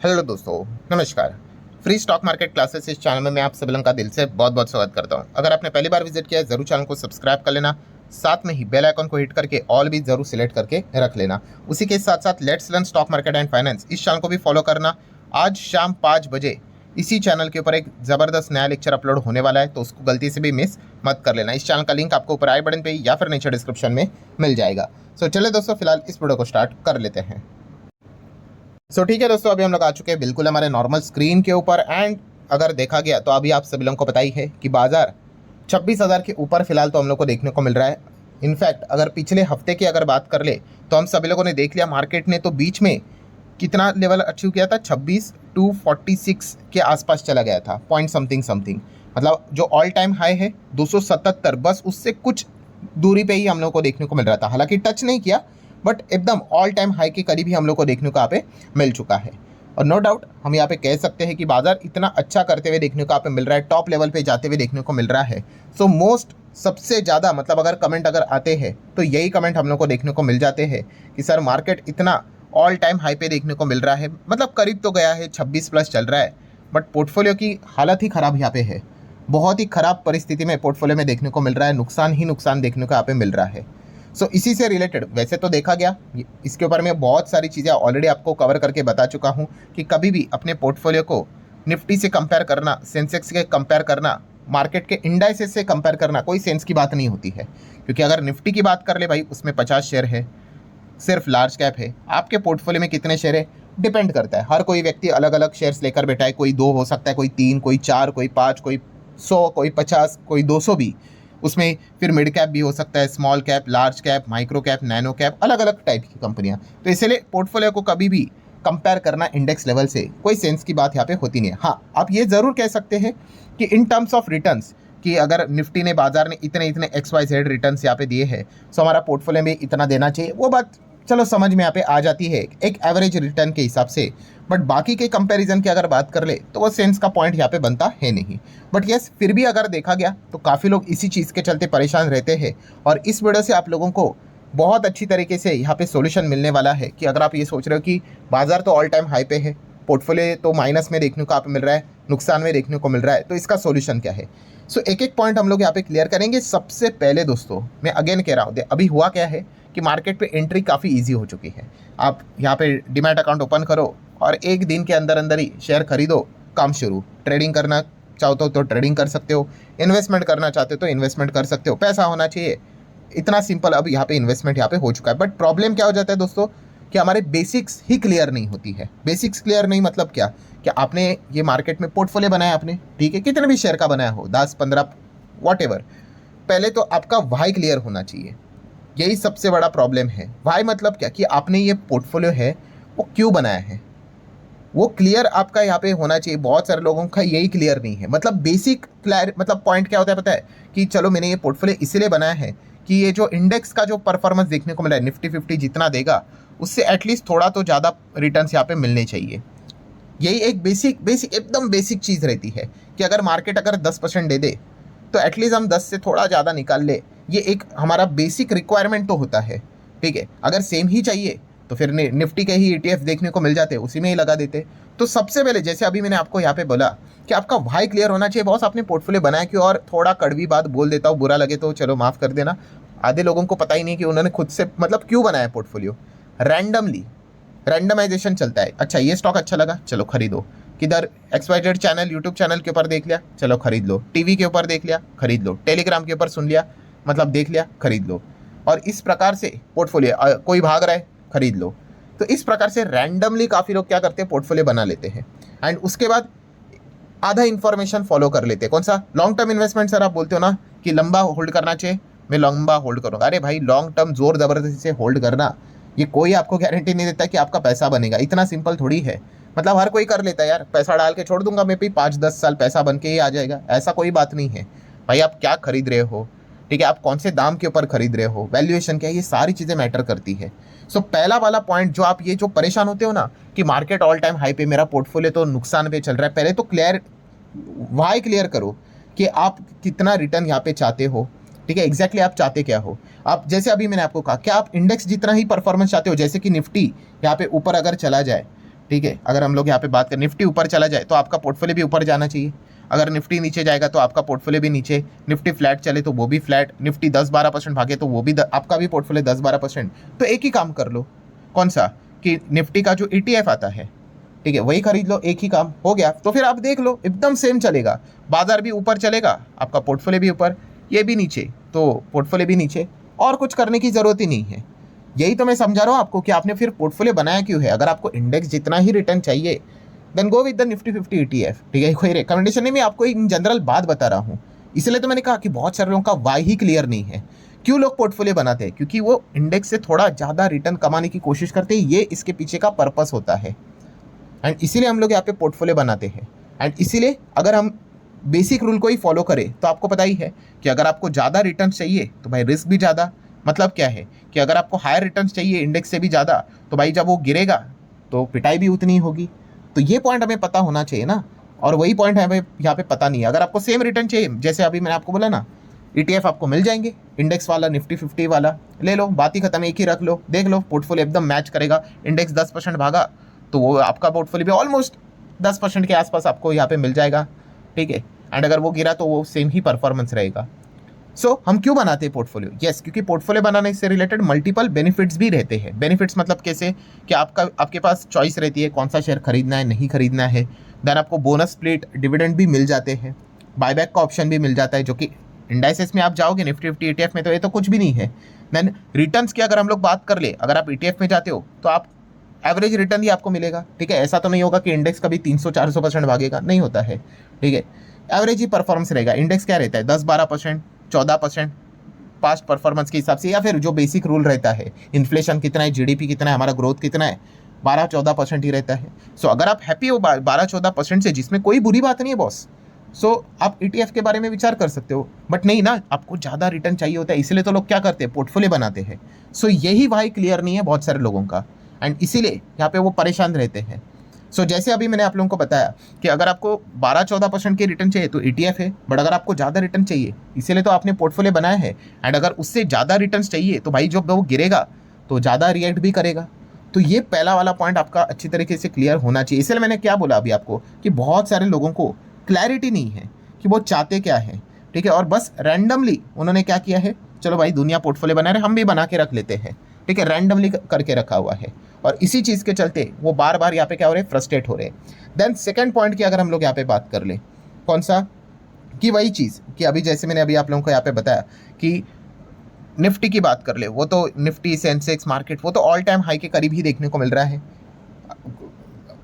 Hello दोस्तों, नमस्कार। Free stock market classes इस चैनल में मैं आप सभी लोगों का दिल से बहुत बहुत स्वागत करता हूं। अगर आपने पहली बार विजिट किया है ज़रूर चैनल को सब्सक्राइब कर लेना, साथ में ही बेल आइकन को हिट करके ऑल भी ज़रूर सिलेक्ट करके रख लेना। उसी के साथ साथ let's learn stock market and finance इस चैनल को भी फॉलो करना। आज शाम 5 बजे इसी चैनल के ऊपर एक ज़बरदस्त नया लेक्चर अपलोड होने वाला है, तो उसको गलती से भी मिस मत कर लेना। इस चैनल का लिंक आपको ऊपर आई बटन पे या फिर नीचे डिस्क्रिप्शन में मिल जाएगा। सो चलिए दोस्तों, फिलहाल इस वीडियो को स्टार्ट कर लेते हैं। ठीक है दोस्तों, अभी हम लोग आ चुके हैं बिल्कुल हमारे नॉर्मल स्क्रीन के ऊपर। एंड अगर देखा गया तो अभी आप सभी लोगों को पता ही है कि बाजार 26,000 के ऊपर फिलहाल तो हम लोग को देखने को मिल रहा है। इनफैक्ट अगर पिछले हफ्ते की अगर बात कर ले तो हम सभी लोगों ने देख लिया, मार्केट ने तो बीच में कितना लेवल अचीव किया था, 26,246 के आसपास चला गया था, पॉइंट समथिंग समथिंग। मतलब जो ऑल टाइम हाई है 277, बस उससे कुछ दूरी पे ही हम लोग को देखने को मिल रहा था। हालांकि टच नहीं किया, बट एकदम ऑल टाइम हाई के करीब ही हम लोग को देखने को यहाँ पे मिल चुका है। और नो डाउट हम यहाँ पे कह सकते हैं कि बाजार इतना अच्छा करते हुए देखने को यहाँ पे मिल रहा है, टॉप लेवल पे जाते हुए देखने को मिल रहा है। सो मोस्ट सबसे ज़्यादा मतलब अगर कमेंट अगर आते हैं तो यही कमेंट हम लोग को देखने को मिल जाते हैं कि सर मार्केट इतना ऑल टाइम हाई पे देखने को मिल रहा है, मतलब करीब तो गया है, 26 प्लस चल रहा है, बट पोर्टफोलियो की हालत ही ख़राब यहाँ पे है। बहुत ही ख़राब परिस्थिति में पोर्टफोलियो में देखने को मिल रहा है, नुकसान ही नुकसान देखने को यहाँ पे मिल रहा है। इसी से रिलेटेड वैसे तो देखा गया, इसके ऊपर मैं बहुत सारी चीज़ें ऑलरेडी आपको कवर करके बता चुका हूँ कि कभी भी अपने पोर्टफोलियो को निफ्टी से कंपेयर करना, सेंसेक्स से कंपेयर करना, मार्केट के इंडाइसेस से कंपेयर करना कोई सेंस की बात नहीं होती है। क्योंकि अगर निफ्टी की बात कर ले भाई, उसमें 50 शेयर है, सिर्फ लार्ज कैप है। आपके पोर्टफोलियो में कितने शेयर है डिपेंड करता है, हर कोई व्यक्ति अलग अलग शेयर्स लेकर बैठा है। कोई 2 हो सकता है, कोई 3, कोई 4, कोई 5, कोई 100, कोई 50, कोई 200 भी। उसमें फिर मिड कैप भी हो सकता है, small cap, large cap, micro cap, nano cap, अलग अलग टाइप की कंपनियां। तो इसलिए पोर्टफोलियो को कभी भी कंपेयर करना इंडेक्स लेवल से कोई सेंस की बात यहाँ पे होती नहीं है। हाँ, आप ये ज़रूर कह सकते हैं कि इन टर्म्स ऑफ रिटर्न्स, कि अगर निफ्टी ने, बाजार ने इतने इतने XYZ रिटर्न्स यहाँ पे दिए हैं, सो हमारा पोर्टफोलियो में इतना देना चाहिए, वो बात चलो समझ में यहाँ पे आ जाती है एक एवरेज रिटर्न के हिसाब से। बट बाकी के कंपैरिजन की अगर बात कर ले तो वो सेंस का पॉइंट यहाँ पे बनता है नहीं। बट यस, फिर भी अगर देखा गया तो काफ़ी लोग इसी चीज़ के चलते परेशान रहते हैं। और इस वीडियो से आप लोगों को बहुत अच्छी तरीके से यहाँ पे सोल्यूशन मिलने वाला है कि अगर आप ये सोच रहे हो कि बाजार तो ऑल टाइम हाई पे है, पोर्टफोलियो तो माइनस में देखने को आप मिल रहा है, नुकसान में देखने को मिल रहा है, तो इसका सोल्यूशन क्या है। एक एक पॉइंट हम लोग यहाँ पे क्लियर करेंगे। सबसे पहले दोस्तों मैं अगेन कह रहा हूँ, अभी हुआ क्या है कि मार्केट पे एंट्री काफ़ी इजी हो चुकी है। आप यहाँ पे डीमैट अकाउंट ओपन करो और एक दिन के अंदर अंदर ही शेयर खरीदो, काम शुरू। ट्रेडिंग करना चाहते हो तो ट्रेडिंग कर सकते हो, इन्वेस्टमेंट करना चाहते हो तो इन्वेस्टमेंट कर सकते हो, पैसा होना चाहिए, इतना सिंपल। अब यहाँ पे इन्वेस्टमेंट यहाँ पे हो चुका है। बट प्रॉब्लम क्या हो जाता है दोस्तों कि हमारे बेसिक्स ही क्लियर नहीं होती है। बेसिक्स क्लियर नहीं मतलब क्या, कि आपने ये मार्केट में पोर्टफोलियो बनाया आपने, ठीक है, कितने भी शेयर का बनाया हो, 10, 15, वॉट, पहले तो आपका वाई क्लियर होना चाहिए। यही सबसे बड़ा प्रॉब्लम है। वाई मतलब क्या, कि आपने ये पोर्टफोलियो है वो क्यों बनाया है, वो क्लियर आपका यहाँ पे होना चाहिए। बहुत सारे लोगों का यही क्लियर नहीं है। मतलब बेसिक क्लियर मतलब पॉइंट क्या होता है पता है, कि चलो मैंने ये पोर्टफोलियो इसलिए बनाया है कि ये जो इंडेक्स का जो परफॉर्मेंस देखने को मिला है, निफ्टी 50 जितना देगा उससे एटलीस्ट थोड़ा तो ज़्यादा रिटर्न्स यहाँ पे मिलने चाहिए। यही एक बेसिक एकदम बेसिक चीज़ रहती है कि अगर मार्केट अगर 10% दे दे तो एटलीस्ट हम 10 से थोड़ा ज़्यादा निकाल ले। ये एक हमारा बेसिक रिक्वायरमेंट तो होता है, ठीक है। अगर सेम ही चाहिए तो फिर निफ्टी के ही ETF देखने को मिल जाते, उसी में ही लगा देते। तो सबसे पहले जैसे अभी मैंने आपको यहाँ पे बोला कि आपका वाई क्लियर होना चाहिए। बॉस आपने पोर्टफोलियो बनाया क्यों, और थोड़ा कड़वी बात बोल देता हूँ, बुरा लगे तो चलो माफ़ कर देना। आधे लोगों को पता ही नहीं कि उन्होंने खुद से मतलब क्यों बनाया पोर्टफोलियो। रैंडमली रैंडमाइजेशन चलता है। अच्छा ये स्टॉक अच्छा लगा, चलो खरीदो। किधर XYZ चैनल, यूट्यूब चैनल के ऊपर देख लिया, चलो खरीद लो। टीवी के ऊपर देख लिया, खरीद लो। टेलीग्राम के ऊपर सुन लिया, मतलब देख लिया, खरीद लो। और इस प्रकार से पोर्टफोलियो, कोई भाग रहा है, खरीद लो। तो इस प्रकार से रैंडमली काफ़ी लोग क्या करते हैं, पोर्टफोलियो बना लेते हैं। एंड उसके बाद आधा इन्फॉर्मेशन फॉलो कर लेते हैं। कौन सा, लॉन्ग टर्म इन्वेस्टमेंट। सर आप बोलते हो ना कि लंबा होल्ड करना चाहिए, मैं लंबा होल्ड करूँगा। अरे भाई लॉन्ग टर्म जोर ज़बरदस्ती से होल्ड करना, ये कोई आपको गारंटी नहीं देता कि आपका पैसा बनेगा। इतना सिंपल थोड़ी है। मतलब हर कोई कर लेता है यार, पैसा डाल के छोड़ दूंगा मैं भी 5-10 साल पैसा बन के ही आ जाएगा, ऐसा कोई बात नहीं है। भाई आप क्या खरीद रहे हो, ठीक है, आप कौन से दाम के ऊपर खरीद रहे हो, वैल्यूएशन क्या है, ये सारी चीज़ें मैटर करती है। पहला वाला पॉइंट जो आप ये जो परेशान होते हो ना कि मार्केट ऑल टाइम हाई पे, मेरा पोर्टफोलियो तो नुकसान पे चल रहा है, पहले तो वाई क्लियर करो कि आप कितना रिटर्न यहाँ पे चाहते हो, ठीक है, एग्जैक्टली आप चाहते क्या हो। आप जैसे अभी मैंने आपको कहा कि आप इंडेक्स जितना ही परफॉर्मेंस चाहते हो, जैसे कि निफ्टी यहाँ पे ऊपर अगर चला जाए, ठीक है, अगर हम लोग यहाँ पे बात करें निफ्टी ऊपर चला जाए तो आपका पोर्टफोलियो भी ऊपर जाना चाहिए, अगर निफ्टी नीचे जाएगा तो आपका पोर्टफोलियो भी नीचे, निफ्टी फ्लैट चले तो वो भी फ्लैट, निफ्टी 10-12% भागे तो वो भी आपका भी पोर्टफोलियो 10-12%। तो एक ही काम कर लो, कौन सा, कि निफ्टी का जो ETF आता है, ठीक है, वही खरीद लो, एक ही काम हो गया। तो फिर आप देख लो एकदम सेम चलेगा, बाजार भी ऊपर चलेगा, आपका पोर्टफोलियो भी ऊपर, ये भी नीचे तो पोर्टफोलियो भी नीचे, और कुछ करने की जरूरत ही नहीं है। यही तो मैं समझा रहा हूँ आपको कि आपने फिर पोर्टफोलियो बनाया क्यों है। अगर आपको इंडेक्स जितना ही रिटर्न चाहिए then go with the Nifty 50 ETF, ठीक है, कोई रिकमेंडेशन नहीं, मैं आपको इन जनरल बात बता रहा हूँ। इसलिए तो मैंने कहा कि बहुत सारे लोगों का वाई ही क्लियर नहीं है, क्यों लोग पोर्टफोलियो बनाते हैं, क्योंकि वो इंडेक्स से थोड़ा ज़्यादा रिटर्न कमाने की कोशिश करते हैं, ये इसके पीछे का पर्पस होता है। एंड इसीलिए हम लोग यहाँ पे पोर्टफोलियो बनाते हैं। एंड इसीलिए अगर हम बेसिक रूल को ही फॉलो करें तो आपको पता ही है कि अगर आपको ज़्यादा रिटर्न चाहिए तो भाई रिस्क भी ज़्यादा, मतलब क्या है कि अगर आपको हायर रिटर्न चाहिए इंडेक्स से भी ज़्यादा, तो भाई जब वो गिरेगा तो पिटाई भी उतनी होगी। तो ये पॉइंट हमें पता होना चाहिए ना, और वही पॉइंट हमें यहाँ पे पता नहीं है। अगर आपको सेम रिटर्न चाहिए, जैसे अभी मैंने आपको बोला ना, ETF आपको मिल जाएंगे, इंडेक्स वाला निफ्टी 50 वाला ले लो, बात ही खत्म, एक ही रख लो, देख लो पोर्टफोलियो एकदम मैच करेगा। इंडेक्स 10% भागा तो वो आपका पोर्टफोलियो भी ऑलमोस्ट 10% के आसपास आपको यहाँ पे मिल जाएगा, ठीक है। एंड अगर वो गिरा तो वो सेम ही परफॉर्मेंस रहेगा। हम क्यों बनाते हैं पोर्टफोलियो? यस, क्योंकि पोर्टफोलियो बनाने से रिलेटेड मल्टीपल बेनिफिट्स भी रहते हैं। बेनिफिट्स मतलब कैसे, कि आपके पास चॉइस रहती है कौन सा शेयर खरीदना है, नहीं खरीदना है। देन आपको बोनस स्प्लिट, डिविडेंड भी मिल जाते हैं, बायबैक का ऑप्शन भी मिल जाता है, जो कि इंडाइसेस में आप जाओगे निफ्टी 50 ETF में तो ये तो कुछ भी नहीं है। देन रिटर्न्स की अगर हम लोग बात कर ले, अगर आप ETF में जाते हो तो आप एवरेज रिटर्न ही आपको मिलेगा, ठीक है। ऐसा तो नहीं होगा कि इंडेक्स कभी 300-400% भागेगा, नहीं होता है, ठीक है। एवरेज ही परफॉर्मेंस रहेगा। इंडेक्स क्या रहता है, 10-12%, 14% पास्ट परफॉर्मेंस के हिसाब से, या फिर जो बेसिक रूल रहता है, इन्फ्लेशन कितना है, GDP कितना है, हमारा ग्रोथ कितना है, 12-14% ही रहता है। अगर आप हैप्पी हो 12-14% से, जिसमें कोई बुरी बात नहीं है बॉस, आप ETF के बारे में विचार कर सकते हो। बट नहीं ना, आपको ज़्यादा रिटर्न चाहिए होता है, इसलिए तो लोग क्या करते हैं, पोर्टफोलियो बनाते हैं। यही भाई क्लियर नहीं है बहुत सारे लोगों का, एंड इसीलिए यहाँ पे वो परेशान रहते हैं। जैसे अभी मैंने आप लोगों को बताया कि अगर आपको 12-14% के रिटर्न चाहिए तो ETF है, बट अगर आपको ज़्यादा रिटर्न चाहिए, इसीलिए तो आपने पोर्टफोलियो बनाया है। एंड अगर उससे ज़्यादा रिटर्न चाहिए तो भाई जब वो गिरेगा तो ज़्यादा रिएक्ट भी करेगा। तो ये पहला वाला पॉइंट आपका अच्छी तरीके से क्लियर होना चाहिए। इसलिए मैंने क्या बोला अभी आपको कि बहुत सारे लोगों को क्लैरिटी नहीं है कि वो चाहते क्या है, ठीक है, और बस रैंडमली उन्होंने क्या किया है, चलो भाई दुनिया पोर्टफोलियो बना रहे, हम भी बना के रख लेते हैं, ठीक है, रैंडमली करके रखा हुआ है। और इसी चीज़ के चलते वो बार बार यहाँ पे क्या हो रहे हैं, फ्रस्ट्रेट हो रहे हैं। देन सेकंड पॉइंट की अगर हम लोग यहाँ पे बात कर ले, कौन सा, कि वही चीज़ कि अभी जैसे मैंने अभी आप लोगों को यहाँ पे बताया कि निफ्टी की बात कर ले, वो तो निफ्टी सेंसेक्स मार्केट वो तो ऑल टाइम हाई के करीब ही देखने को मिल रहा है।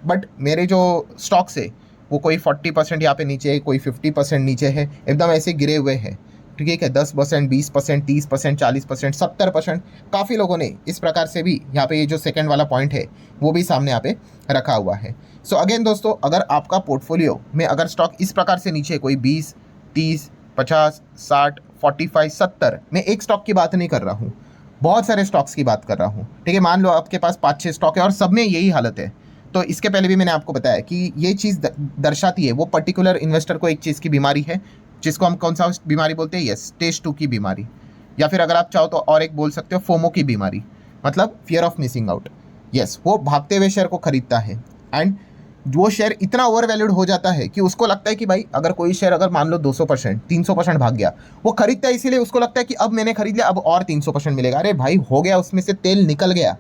बट मेरे जो स्टॉक्स है वो कोई 40% यहाँ पे नीचे है, कोई 50% नीचे है, एकदम ऐसे गिरे हुए हैं, ठीक है। 10%, 20%, 30%, 40%, 70%, काफ़ी लोगों ने इस प्रकार से भी यहाँ पे ये जो सेकंड वाला पॉइंट है वो भी सामने यहाँ पे रखा हुआ है। अगेन दोस्तों, अगर आपका पोर्टफोलियो में अगर स्टॉक इस प्रकार से नीचे कोई 20, 30, 50, 60, 45, 70, मैं एक स्टॉक की बात नहीं कर रहा हूँ, बहुत सारे स्टॉक्स की बात कर रहा हूँ, ठीक है। मान लो आपके पास 5-6 स्टॉक है और सब में यही हालत है, तो इसके पहले भी मैंने आपको बताया कि ये चीज़ दर्शाती है वो पर्टिकुलर इन्वेस्टर को एक चीज़ की बीमारी है, जिसको हम कौन सा बीमारी बोलते हैं, यस, स्टेज 2 की बीमारी, या फिर अगर आप चाहो तो और एक बोल सकते हो फोमो की बीमारी, मतलब fear of missing out. Yes, वो भागते हुए शेयर को खरीदता है एंड वो शेयर इतना ओवर वैल्यूड हो जाता है कि उसको लगता है कि भाई अगर कोई शेयर अगर मान लो 200%, 300% भाग गया, वो खरीदता है इसीलिए उसको लगता है कि अब मैंने खरीद लिया, अब और 300% मिलेगा। अरे भाई हो गया, उसमें से तेल निकल गया,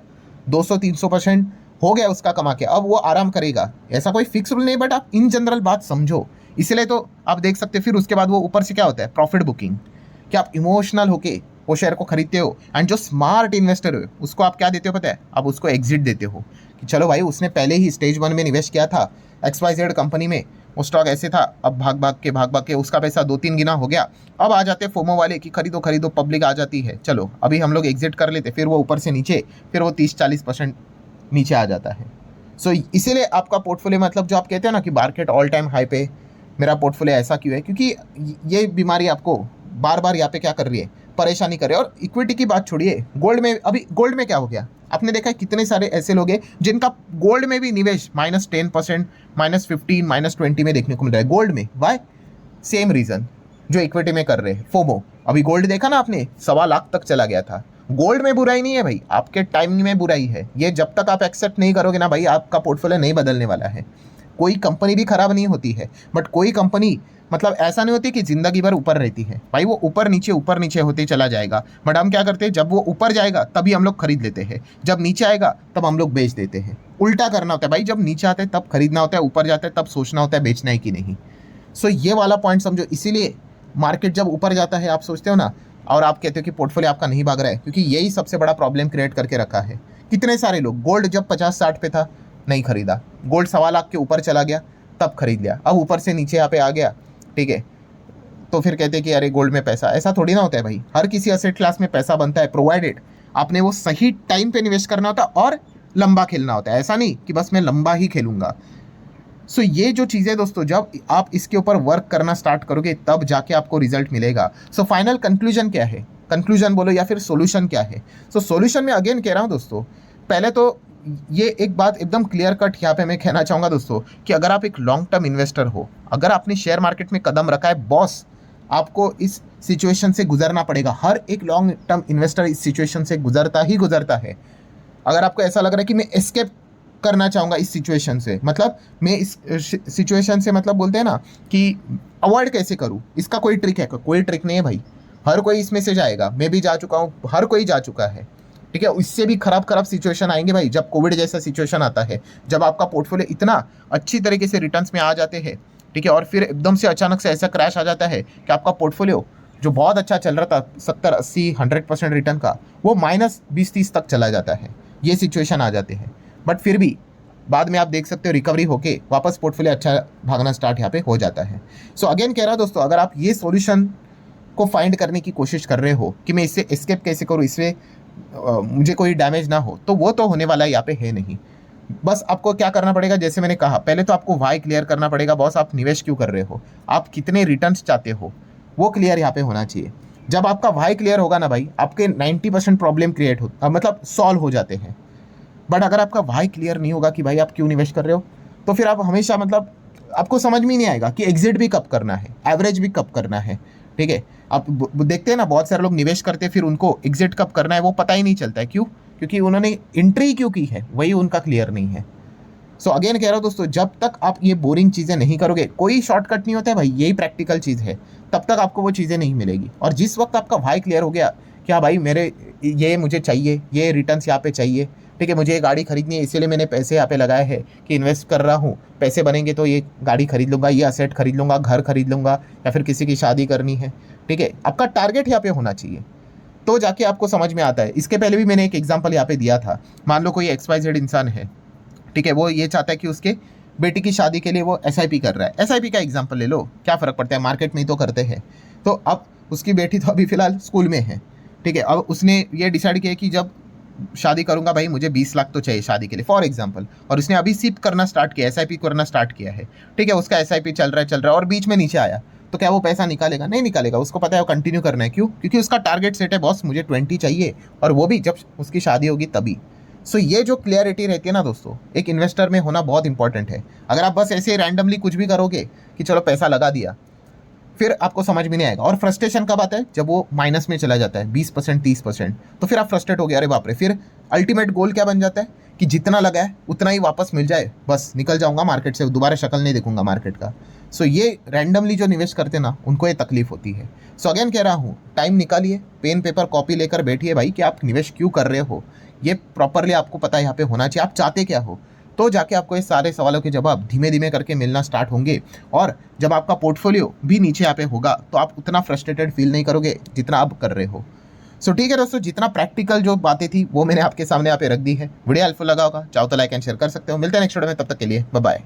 200-300% हो गया उसका कमा के, अब वो आराम करेगा। ऐसा कोई फिक्स रूल नहीं, बट आप इन जनरल बात समझो, इसलिए तो आप देख सकते हैं। फिर उसके बाद वो ऊपर से क्या होता है, प्रॉफिट बुकिंग, कि आप इमोशनल होके वो शेयर को खरीदते हो, एंड जो स्मार्ट इन्वेस्टर हो उसको आप क्या देते हो पता है, आप उसको एग्जिट देते हो कि चलो भाई उसने पहले ही स्टेज 1 में निवेश किया था XYZ कंपनी में, वो स्टॉक ऐसे था, अब भाग भाग के उसका पैसा 2-3 गुना हो गया। अब आ जाते फोमो वाले कि खरीदो, पब्लिक आ जाती है, चलो अभी हम लोग एग्जिट कर लेते, फिर वो ऊपर से नीचे, फिर वो 30-40% नीचे आ जाता है। इसीलिए आपका पोर्टफोलियो, मतलब जो आप कहते हो ना कि मार्केट ऑल टाइम हाई पे मेरा पोर्टफोलियो ऐसा क्यों है, क्योंकि ये बीमारी आपको बार बार यहाँ पे क्या कर रही है, परेशानी कर रही है। और इक्विटी की बात छोड़िए, गोल्ड में, अभी गोल्ड में क्या हो गया, आपने देखा है कितने सारे ऐसे लोग हैं जिनका गोल्ड में भी निवेश -10%, -15, -20 में देखने को मिल रहा है गोल्ड में। वाई? सेम रीज़न जो इक्विटी में कर रहे हैं, फोमो। अभी गोल्ड देखा ना आपने, 1.25 लाख तक चला गया था, गोल्ड में बुराई नहीं है भाई, आपके टाइमिंग में बुराई है। ये जब तक आप एक्सेप्ट नहीं करोगे ना भाई, आपका पोर्टफोलियो नहीं बदलने वाला है। कोई कंपनी भी खराब नहीं होती है, बट कोई कंपनी मतलब ऐसा नहीं होती कि जिंदगी भर ऊपर रहती है भाई, वो ऊपर नीचे होते चला जाएगा। बट हम क्या करते हैं, जब वो ऊपर जाएगा तभी हम लोग खरीद लेते हैं, जब नीचे आएगा तब हम लोग बेच देते हैं। उल्टा करना होता है भाई, जब नीचे आते हैं तब खरीदना होता है, ऊपर जाते हैं तब सोचना होता है बेचना है कि नहीं। सो ये वाला पॉइंट समझो। इसीलिए मार्केट जब ऊपर जाता है आप सोचते हो ना, और आप कहते हो कि पोर्टफोलियो आपका नहीं भाग रहा है, क्योंकि यही सबसे बड़ा प्रॉब्लम क्रिएट करके रखा है। कितने सारे लोग गोल्ड जब 50-60 पे था नहीं खरीदा, गोल्ड 1.25 लाख के ऊपर चला गया तब खरीद लिया, अब ऊपर से नीचे यहाँ पे आ गया, ठीक है, तो फिर कहते हैं कि अरे गोल्ड में पैसा। ऐसा थोड़ी ना होता है भाई, हर किसी एसेट क्लास में पैसा बनता है, प्रोवाइडेड आपने वो सही टाइम पे निवेश करना होता है और लंबा खेलना होता है। ऐसा नहीं कि बस मैं लंबा ही खेलूंगा। सो ये जो चीज़ें दोस्तों, जब आप इसके ऊपर वर्क करना स्टार्ट करोगे तब जाके आपको रिजल्ट मिलेगा। सो फाइनल कंक्लूजन क्या है, कंक्लूजन बोलो या फिर सोल्यूशन क्या है। सो सोल्यूशन में अगेन कह रहा हूँ दोस्तों, पहले तो ये एक बात एकदम क्लियर कट यहाँ पे मैं कहना चाहूँगा दोस्तों, कि अगर आप एक लॉन्ग टर्म इन्वेस्टर हो, अगर आपने शेयर मार्केट में कदम रखा है बॉस, आपको इस सिचुएशन से गुजरना पड़ेगा। हर एक लॉन्ग टर्म इन्वेस्टर इस सिचुएशन से गुजरता ही गुजरता है। अगर आपको ऐसा लग रहा है कि मैं एस्केप करना चाहूँगा इस सिचुएशन से, मतलब मैं इस सिचुएशन से मतलब बोलते हैं ना कि अवॉइड कैसे करूँ, इसका कोई ट्रिक है? कोई ट्रिक नहीं है भाई, हर कोई इसमें से जाएगा। मैं भी जा चुका हूँ, हर कोई जा चुका है, ठीक है। इससे भी खराब सिचुएशन आएंगे भाई, जब कोविड जैसा सिचुएशन आता है, जब आपका पोर्टफोलियो इतना अच्छी तरीके से रिटर्न्स में आ जाते हैं, ठीक है, और फिर एकदम से अचानक से ऐसा क्रैश आ जाता है कि आपका पोर्टफोलियो जो बहुत अच्छा चल रहा था 70-80-100% रिटर्न का, वो -20-30 तक चला जाता है। ये सिचुएशन आ जाते हैं, बट फिर भी बाद में आप देख सकते हो रिकवरी होके वापस पोर्टफोलियो अच्छा भागना स्टार्ट यहाँ पे हो जाता है। सो अगेन कह रहा हूँ दोस्तों, अगर आप ये सॉल्यूशन को फाइंड करने की कोशिश कर रहे हो कि मैं इससे एस्केप कैसे करूँ, इससे मुझे कोई डैमेज ना हो, तो वो तो होने वाला यहाँ पे है नहीं। बस आपको क्या करना पड़ेगा, जैसे मैंने कहा, पहले तो आपको वाई क्लियर करना पड़ेगा। बॉस, आप निवेश क्यों कर रहे हो, आप कितने रिटर्न्स चाहते हो, वो क्लियर यहाँ पे होना चाहिए। जब आपका वाई क्लियर होगा ना भाई, आपके 90% प्रॉब्लम क्रिएट हो मतलब सॉल्व हो जाते हैं। बट अगर आपका वाई क्लियर नहीं होगा कि भाई आप क्यों निवेश कर रहे हो, तो फिर आप हमेशा मतलब आपको समझ में नहीं आएगा कि एग्जिट भी कब करना है, एवरेज भी कब करना है, ठीक है। आप देखते हैं ना, बहुत सारे लोग निवेश करते हैं, फिर उनको एग्जिट कब करना है वो पता ही नहीं चलता है। क्यों? क्योंकि उन्होंने एंट्री क्यों की है वही उनका क्लियर नहीं है। सो अगेन कह रहा हूँ दोस्तों, जब तक आप ये बोरिंग चीज़ें नहीं करोगे, कोई शॉर्टकट नहीं होता है भाई, यही प्रैक्टिकल चीज़ है, तब तक आपको वो चीज़ें नहीं मिलेगी। और जिस वक्त आपका भाई क्लियर हो गया कि हाँ भाई मेरे ये मुझे चाहिए, ये रिटर्न्स यहाँ पे चाहिए, ठीक है, मुझे ये गाड़ी खरीदनी है, इसीलिए मैंने पैसे यहाँ पे लगाए हैं कि इन्वेस्ट कर रहा हूँ, पैसे बनेंगे तो ये गाड़ी खरीद लूँगा, ये असेट खरीद लूँगा, घर खरीद लूँगा, या फिर किसी की शादी करनी है, ठीक है। आपका टारगेट यहाँ पे होना चाहिए, तो जाके आपको समझ में आता है। इसके पहले भी मैंने एक एग्जाम्पल यहाँ पे दिया था। मान लो कोई XYZ इंसान है, ठीक है, वो ये चाहता है कि उसके बेटी की शादी के लिए वो SIP कर रहा है। SIP का एग्जाम्पल ले लो, क्या फ़र्क पड़ता है, मार्केट में ही तो करते हैं। तो अब उसकी बेटी तो अभी फ़िलहाल स्कूल में है, ठीक है। अब उसने ये डिसाइड किया कि जब शादी करूंगा भाई मुझे 20 लाख तो चाहिए शादी के लिए, फॉर एग्जांपल, और उसने अभी सिप करना स्टार्ट किया, SIP करना स्टार्ट किया है, ठीक है। उसका SIP चल रहा है और बीच में नीचे आया, तो क्या वो पैसा निकालेगा? नहीं निकालेगा, उसको पता है वो कंटिन्यू करना है। क्यों? क्योंकि उसका टारगेट सेट है, बॉस मुझे 20 चाहिए, और वो भी जब उसकी शादी होगी तभी। सो ये जो क्लियरिटी रहती है ना दोस्तों, एक इन्वेस्टर में होना बहुत इंपॉर्टेंट है। अगर आप बस ऐसे रैंडमली कुछ भी करोगे कि चलो पैसा लगा दिया, फिर आपको समझ में नहीं आएगा। और फ्रस्ट्रेशन कब आता है? जब वो माइनस में चला जाता है 20% 30%, तो फिर आप फ्रस्ट्रेट हो गए, अरे बाप रे। फिर अल्टीमेट गोल क्या बन जाता है कि जितना लगा है उतना ही वापस मिल जाए, बस निकल जाऊंगा मार्केट से, दोबारा शक्ल नहीं देखूंगा मार्केट का। सो ये रैंडमली जो निवेश करते ना, उनको ये तकलीफ होती है। सो अगेन कह रहा हूँ, टाइम निकालिए, पेन पेपर कॉपी लेकर बैठिए भाई कि आप निवेश क्यों कर रहे हो, ये प्रॉपरली आपको पता है यहाँ पे होना चाहिए, आप चाहते क्या हो, तो जाके आपको ये सारे सवालों के जवाब धीमे धीमे करके मिलना स्टार्ट होंगे। और जब आपका पोर्टफोलियो भी नीचे यहाँ पे होगा, तो आप उतना फ्रस्ट्रेटेड फील नहीं करोगे जितना आप कर रहे हो। सो ठीक है दोस्तों, जितना प्रैक्टिकल जो बातें थी वो मैंने आपके सामने यहाँ पे रख दी है। वीडियो हेल्पफुल लगा होगा, चाहो तो लाइक एंड शेयर कर सकते हो। मिलते हैं नेक्स्ट वीडियो में, तब तक के लिए बाय बाय।